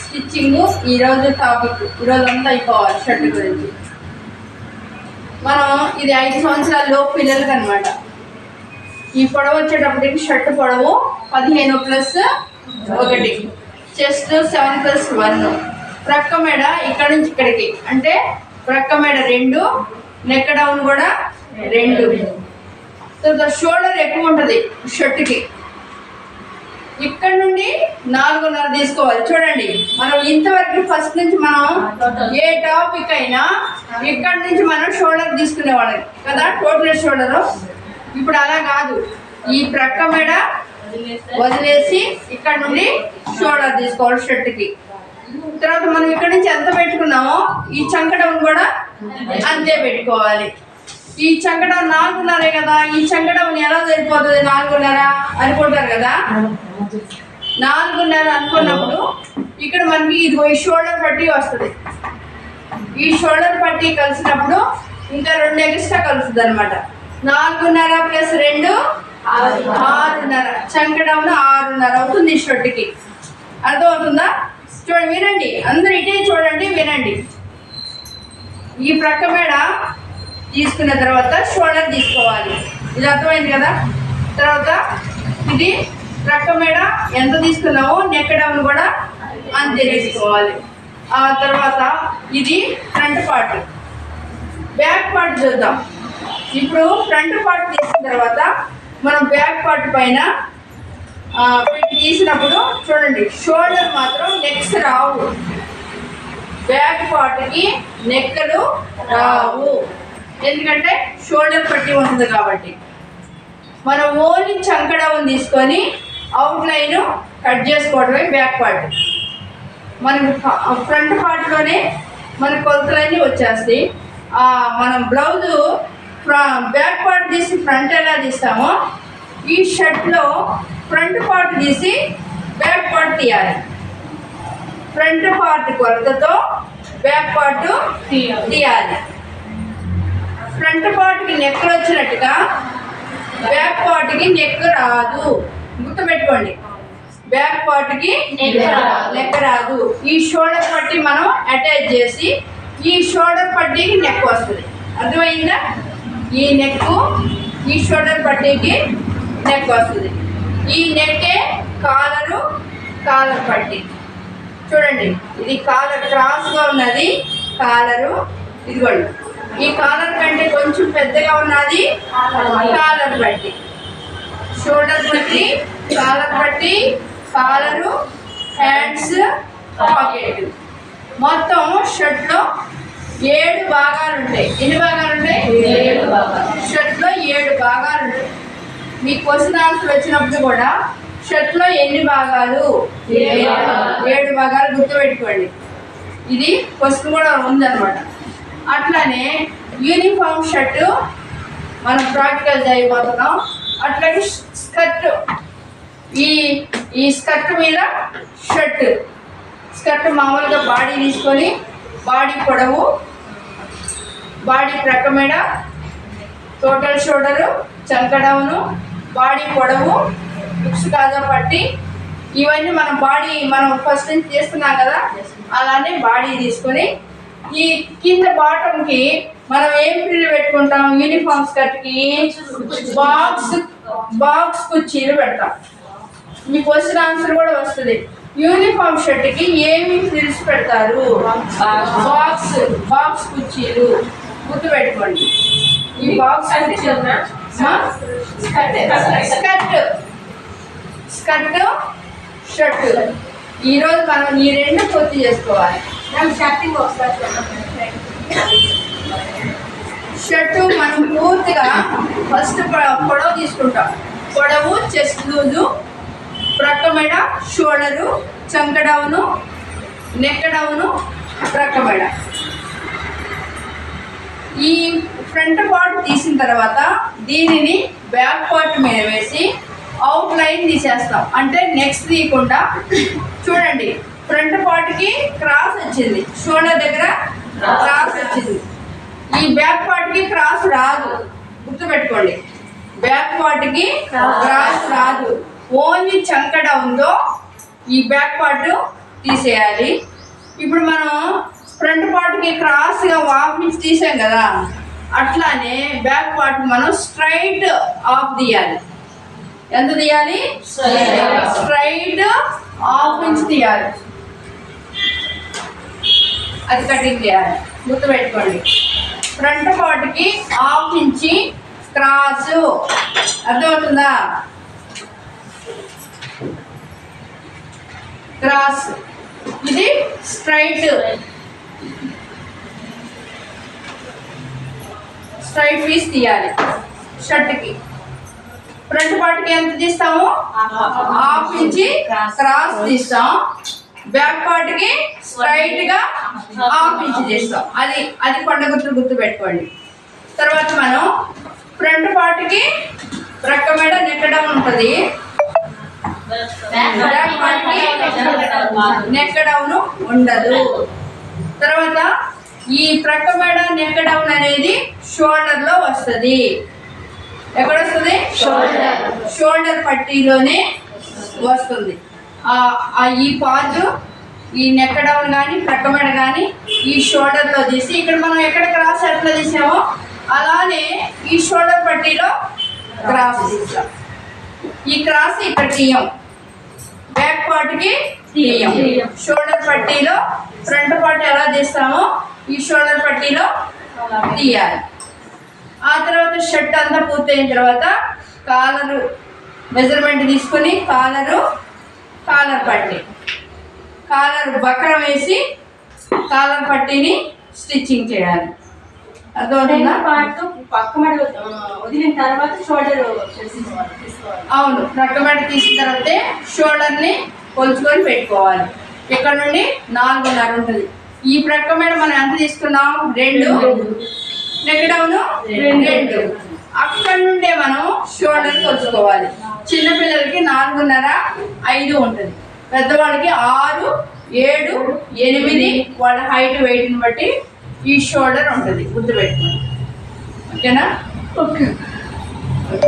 Stitching ఈరోజు topic, ఈరోజు అంతా అయిపోవాలి షర్ట్ గురించి. మనం ఇది 5 సంవత్సరాల లోపు పిల్లలకి అనమాట. ఈ పొడవు వచ్చేటప్పటికి షర్ట్ పొడవు 15+1, చెస్ట్ 7+1, ప్రక్క మెడ ఇక్కడ నుంచి ఇక్కడికి అంటే ప్రక్క మెడ 2, నెక్ డౌన్ కూడా 2. తర్వాత షోల్డర్ ఎక్కువ ఉంటుంది షర్ట్కి. ఇక్కడ నుండి 4.5 తీసుకోవాలి. చూడండి, మనం ఇంతవరకు ఫస్ట్ నుంచి మనం ఏ టాపిక్ అయినా ఇక్కడ నుంచి మనం షోల్డర్ తీసుకునేవాళ్ళం కదా, టోటల్ షోల్డర్. ఇప్పుడు అలా కాదు, ఈ ప్రక్క మెడ వదిలేసి ఇక్కడ నుండి షోల్డర్ తీసుకోవాలి షర్ట్కి. తర్వాత మనం ఇక్కడ నుంచి ఎంత పెట్టుకున్నామో ఈ చంకడం కూడా అంతే పెట్టుకోవాలి. ఈ చంకడం 4.5 కదా, ఈ చంకడం ఎలా సరిపోతుంది 4.5 అనుకుంటారు కదా. 4.5 అనుకున్నప్పుడు ఇక్కడ మనకి ఇది ఈ షోల్డర్ పట్టీ వస్తుంది. ఈ షోల్డర్ పట్టీ కలిసినప్పుడు ఇంకా 2 ఎక్స్ట్రా కలుస్తుంది అనమాట. 4.5 + 2 6.5, చంకడం 6.5 అవుతుంది ఈ షర్ట్కి. అర్థమవుతుందా? చూడండి, వినండి, అందరూ ఇటే చూడండి, వినండి. ఈ ప్రక్క మేడ తీసుకున్న తర్వాత షోల్డర్ తీసుకోవాలి. ఇది అర్థమైంది కదా. తర్వాత ఇది ప్రక్క మేడ ఎంత తీసుకున్నామో నెక్ డౌన్ కూడా అంతే తీసుకోవాలి. ఆ తర్వాత ఇది ఫ్రంట్ పార్ట్. బ్యాక్ పార్ట్ చూద్దాం. ఇప్పుడు ఫ్రంట్ పార్ట్ తీసిన తర్వాత మనం బ్యాక్ పార్ట్ పైన పెట్టి తీసినప్పుడు చూడండి, షోల్డర్ మాత్రం నెక్స్ రావు. బ్యాక్ పార్ట్కి నెక్కలు రావు, ఎందుకంటే షోల్డర్ పట్టి ఉంటుంది కాబట్టి. మనం ఓన్లీ చంకడౌన్ తీసుకొని అవుట్లైన్ కట్ చేసుకోవడమే బ్యాక్ పార్ట్. మనకు ఫ్రంట్ పార్ట్లోనే మన కొలతలన్నీ వచ్చేస్తాయి. మనం బ్లౌజు బ్యాక్ పార్ట్ తీసి ఫ్రంట్ ఎలా తీస్తామో ఈ షర్ట్లో ఫ్రంట్ పార్ట్ తీసి బ్యాక్ పార్ట్ తీయాలి. ఫ్రంట్ పార్ట్ కొలతతో బ్యాక్ పార్ట్ తీయాలి. ఫ్రంట్ పార్ట్కి నెక్కలు వచ్చినట్టుగా బ్యాక్ పార్ట్కి నెక్ రాదు, గుర్తుపెట్టుకోండి. బ్యాక్ పార్ట్కి నెక్ రాదు. ఈ షోల్డర్ పట్టి మనం అటాచ్ చేసి ఈ షోల్డర్ పట్టీకి నెక్ వస్తుంది. అర్థమైందా? ఈ నెక్ ఈ షోల్డర్ పట్టీకి నెక్ వస్తుంది. ఈ నెక్కే కాలర్ పట్టీ. చూడండి, ఇది కాలర్ క్రాస్గా ఉన్నది కాలరు. ఇదిగోండి, ఈ కాలర్ కంటే కొంచెం పెద్దగా ఉన్నది కాలర్ పట్టీ. షోల్డర్ పట్టీ, కాలర్ పట్టీ, కాలరు, హ్యాండ్స్, పాకెట్. మొత్తం షర్ట్లో 7 భాగాలు ఉంటాయి. ఎన్ని భాగాలు ఉంటాయి? 7 భాగాలు. షర్ట్లో 7 భాగాలు ఉంటాయి. మీ క్వశ్చన్ ఆన్సర్ వచ్చినప్పుడు కూడా షర్ట్లో ఎన్ని భాగాలు? 7 భాగాలు గుర్తుపెట్టుకోండి. ఇది క్వశ్చన్ కూడా ఉందన్నమాట. అట్లానే యూనిఫామ్ షర్టు మనం ప్రాక్టికల్ చేయబోతున్నాం. అట్లాగే స్కర్ట్, ఈ స్కర్ట్ మీద స్కర్ట్ మామూలుగా బాడీ తీసుకొని బాడీ పొడవు, బాడీ ప్రక్క మెడ, టోటల్ షోల్డరు, చంకడౌను, బాడీ పొడవు, బుక్స్ కాజా పట్టి, ఇవన్నీ మనం ఫస్ట్ నుంచి చేస్తున్నాం కదా, అలానే బాడీ తీసుకొని ఈ కింద బాటంకి మనం ఏం ఫ్రిల్ పెట్టుకుంటాం? యూనిఫామ్ స్కర్ట్కి బాక్స్ కుర్చీలు పెడతాం. మీ క్వశ్చన్ ఆన్సర్ కూడా వస్తుంది. యూనిఫామ్ షర్ట్కి ఏమి ఫ్రిల్స్ పెడతారు? బాక్స్ కుర్చీలు. గుర్తుపెట్టుకోండి. ఈ బాక్స్ స్కర్ట్ షర్ట్. ఈరోజు మనం ఈ 2 పూర్తి చేసుకోవాలి. షర్టు మనం పూర్తిగా ఫస్ట్ పొడవు తీసుకుంటాం. పొడవు, చెస్ట్ లూజు, ప్రక్క మెడ, షోల్డరు, చంకడౌను, నెక్ డౌను, ప్రక్క మెడ. ఈ ఫ్రంట్ పార్ట్ తీసిన తర్వాత దీనిని బ్యాక్ పార్ట్ మీద వేసి అవుట్ లైన్ తీసేస్తాం. అంటే నెక్స్ట్ తీయకుండా. చూడండి, ఫ్రంట్ పార్ట్కి క్రాస్ వచ్చింది, షోల్డర్ దగ్గర క్రాస్ వచ్చింది. ఈ బ్యాక్ పార్ట్కి క్రాస్ రాదు, గుర్తుపెట్టుకోండి. బ్యాక్ పార్ట్కి క్రాస్ రాదు. ఓన్లీ చంకడ ఉందో ఈ బ్యాక్ పార్ట్ తీసేయాలి. ఇప్పుడు మనం ఫ్రంట్ పార్ట్కి క్రాస్గా వాక్ నుంచి తీసాం కదా, అట్లానే బ్యాక్ పార్ట్ మనం స్ట్రైట్ ఆఫ్ తీయాలి. ఎంత తీయాలి? స్ట్రైట్ హాఫ్ ఇంచ్ తీయాలి. అది కటింగ్ చేయాలి, గుర్తుపెట్టుకోండి. ఫ్రంట్ పార్ట్కి హాఫ్ ఇంచి క్రాస్, అర్థమవుతుందా? క్రాస్, ఇది స్ట్రైట్ పీస్ తీయాలి. షర్ట్కి ఫ్రంట్ పార్ట్కి ఎంత తీస్తాము? హాఫ్ ఇంచి క్రాస్ తీస్తాం. బ్యాక్ పార్ట్కి స్ట్రైట్గా హాఫ్ ఇంచ్ తీస్తాం. అది కొండ గుర్తు పెట్టుకోండి. తర్వాత మనం ఫ్రంట్ పార్ట్కి రెక్క మీద నెక్ డౌన్ ఉంటుంది, బ్యాక్ పార్ట్కి నెక్ డౌన్ ఉండదు. తర్వాత ఈ ప్రక్క మెడ నెక్ డౌన్ అనేది షోల్డర్లో వస్తుంది. ఎక్కడ వస్తుంది? షోల్డర్ పట్టీలోనే వస్తుంది. ఈ పార్ట్, ఈ నెక్ డౌన్ కానీ ప్రక్క మెడ కానీ ఈ షోల్డర్లో తీసి, ఇక్కడ మనం ఎక్కడ క్రాస్ ఎట్లా తీసామో అలానే ఈ షోల్డర్ పట్టీలో క్రాస్ తీసాం. ఈ క్రాస్ ఇక్కడ తీయం, బ్యాక్ పార్ట్కి తీయం. షోల్డర్ పట్టీలో ఫ్రంట్ పార్ట్ ఎలా తీస్తామో ఈ షోల్డర్ పట్టీలో తీయాలి. ఆ తర్వాత షర్ట్ అంతా పూర్తయిన తర్వాత కాలరు మెజర్మెంట్ తీసుకొని కాలర్ పట్టీ, కాలర్ బక్రం వేసి కాలర్ పట్టీని స్టిచ్చింగ్ చేయాలి. అర్థమవుతుందా? వదిలిన తర్వాత షోల్డర్ అవును, ప్రక్క మెడ తీసిన తర్వాతే షోల్డర్ని కొలుచుకొని పెట్టుకోవాలి. ఇక్కడ నుండి 4.5 ఉంటుంది. ఈ ప్రక్క మెడ మనం ఎంత తీసుకున్నాం? 2. Neck down 2. అక్కడ నుండే మనం షోల్డర్ కొలుచుకోవాలి. చిన్నపిల్లలకి 4.5, 5 ఉంటుంది. పెద్దవాళ్ళకి 6, 7, 8 వాళ్ళ హైట్ వెయిట్ని బట్టి ఈ షోల్డర్ ఉంటుంది. గుర్తుపెట్టుకోండి. ఓకేనా? ఓకే.